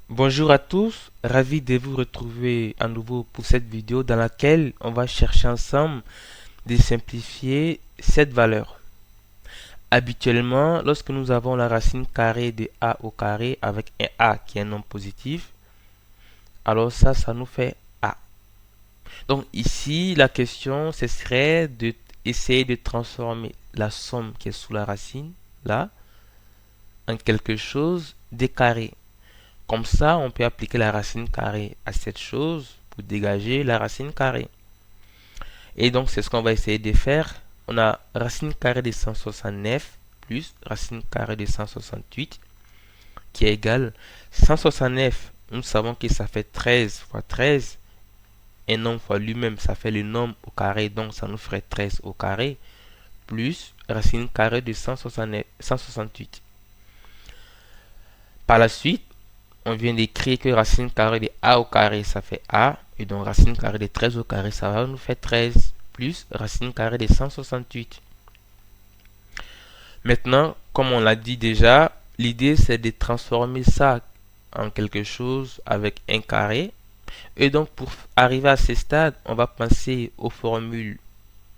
Bonjour à tous, ravi de vous retrouver à nouveau pour cette vidéo dans laquelle on va chercher ensemble de simplifier cette valeur. Habituellement, lorsque nous avons la racine carrée de a au carré avec un a qui est un nombre positif, alors ça nous fait a. Donc ici, la question, ce serait de essayer de transformer la somme qui est sous la racine, là, en quelque chose de carré. Comme ça, on peut appliquer la racine carrée à cette chose pour dégager la racine carrée. Et donc, c'est ce qu'on va essayer de faire. On a racine carrée de 169 plus racine carrée de 168 qui est égal 169. Nous savons que ça fait 13 fois 13. Un nombre fois lui-même, ça fait le nombre au carré. Donc, ça nous ferait 13 au carré plus racine carrée de 168. Par la suite, on vient d'écrire que racine carrée de a au carré, ça fait a. Et donc racine carrée de 13 au carré, ça va nous faire 13 plus racine carrée de 168. Maintenant, comme on l'a dit déjà, l'idée c'est de transformer ça en quelque chose avec un carré. Et donc pour arriver à ce stade, on va penser aux formules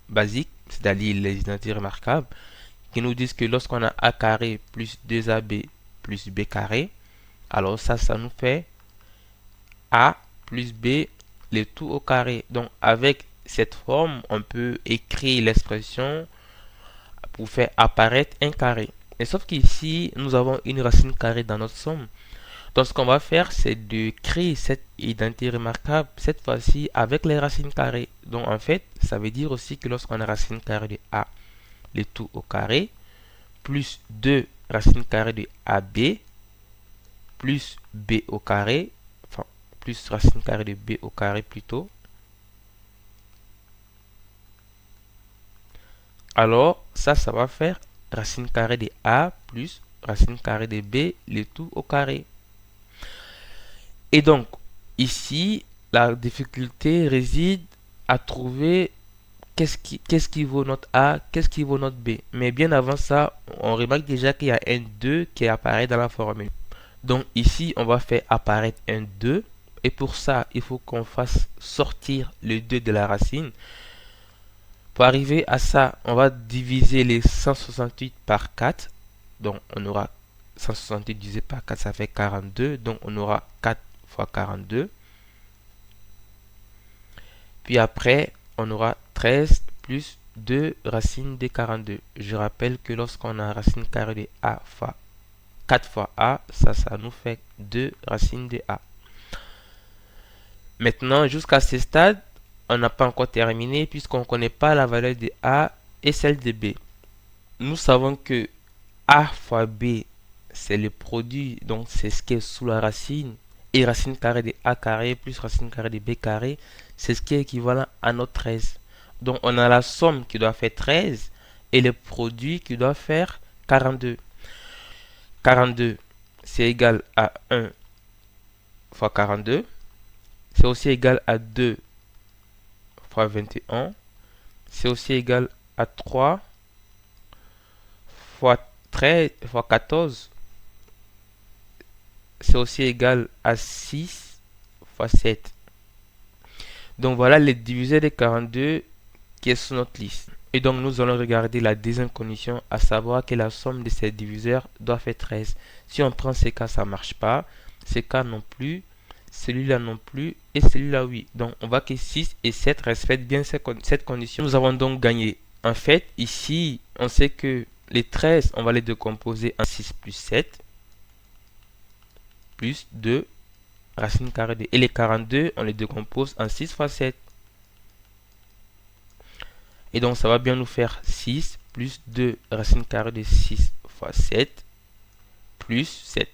basiques, c'est-à-dire les identités remarquables, qui nous disent que lorsqu'on a a carré plus 2ab plus b carré, alors ça nous fait a plus b, le tout au carré. Donc avec cette forme, on peut écrire l'expression pour faire apparaître un carré. Et sauf qu'ici, nous avons une racine carrée dans notre somme. Donc ce qu'on va faire, c'est de créer cette identité remarquable, cette fois-ci avec les racines carrées. Donc en fait, ça veut dire aussi que lorsqu'on a racine carrée de a, le tout au carré, plus 2 racines carrées de ab, plus b au carré, enfin plus racine carrée de b au carré plutôt. Alors ça va faire racine carrée de a plus racine carrée de b, le tout au carré. Et donc ici, la difficulté réside à trouver qu'est-ce qui vaut notre a, qu'est-ce qui vaut notre b. Mais bien avant ça, on remarque déjà qu'il y a un 2 qui apparaît dans la formule. Donc ici, on va faire apparaître un 2. Et pour ça, il faut qu'on fasse sortir le 2 de la racine. Pour arriver à ça, on va diviser les 168 par 4. Donc on aura 168 divisé par 4, ça fait 42. Donc on aura 4 fois 42. Puis après, on aura 13 plus 2 racines de 42. Je rappelle que lorsqu'on a racine carrée de a fois 4 fois a, ça nous fait 2 racines de a. Maintenant, jusqu'à ce stade, on n'a pas encore terminé puisqu'on ne connaît pas la valeur de a et celle de b. Nous savons que a fois b, c'est le produit, donc c'est ce qui est sous la racine. Et racine carrée de a carré plus racine carrée de b carré, c'est ce qui est équivalent à notre 13. Donc on a la somme qui doit faire 13 et le produit qui doit faire 42. 42, c'est égal à 1 fois 42. C'est aussi égal à 2 fois 21. C'est aussi égal à 3 fois 13 fois 14. C'est aussi égal à 6 fois 7. Donc voilà les diviseurs de 42 qui est sur notre liste. Et donc nous allons regarder la deuxième condition, à savoir que la somme de ces diviseurs doit faire 13. Si on prend ces cas, ça ne marche pas. Ces cas non plus. Celui-là non plus. Et celui-là oui. Donc on voit que 6 et 7 respectent bien cette condition. Nous avons donc gagné. En fait, ici, on sait que les 13, on va les décomposer en 6 plus 7. Plus 2 racine carrée de. Et les 42, on les décompose en 6 fois 7. Et donc, ça va bien nous faire 6 plus 2 racine carrée de 6 fois 7 plus 7.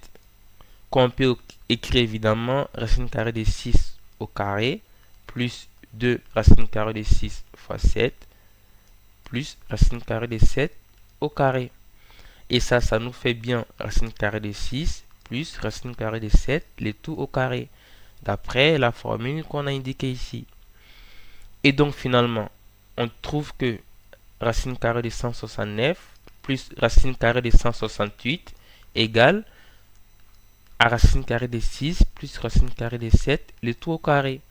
Qu'on peut écrire évidemment racine carrée de 6 au carré plus 2 racine carrée de 6 fois 7 plus racine carrée de 7 au carré. Et ça nous fait bien racine carrée de 6 plus racine carrée de 7, le tout au carré, d'après la formule qu'on a indiquée ici. Et donc finalement, on trouve que racine carrée de 169 plus racine carrée de 168 égale à racine carrée de 6 plus racine carrée de 7, le tout au carré.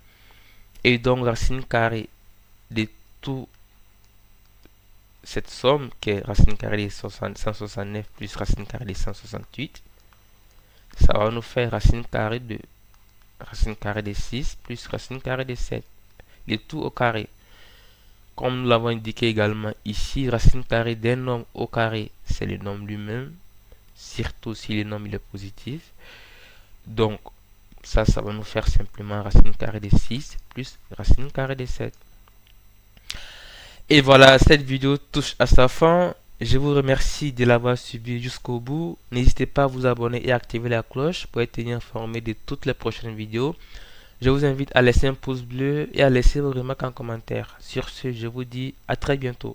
Et donc racine carrée de tout cette somme qui est racine carrée de 169 plus racine carrée de 168, ça va nous faire racine carrée de 6 plus racine carrée de 7, le tout au carré. Comme nous l'avons indiqué également ici, racine carrée d'un nombre au carré, c'est le nombre lui-même, surtout si le nombre il est positif. Donc, ça va nous faire simplement racine carrée de 6 plus racine carrée de 7. Et voilà, cette vidéo touche à sa fin. Je vous remercie de l'avoir suivi jusqu'au bout. N'hésitez pas à vous abonner et activer la cloche pour être tenu informé de toutes les prochaines vidéos. Je vous invite à laisser un pouce bleu et à laisser vos remarques en commentaire. Sur ce, je vous dis à très bientôt.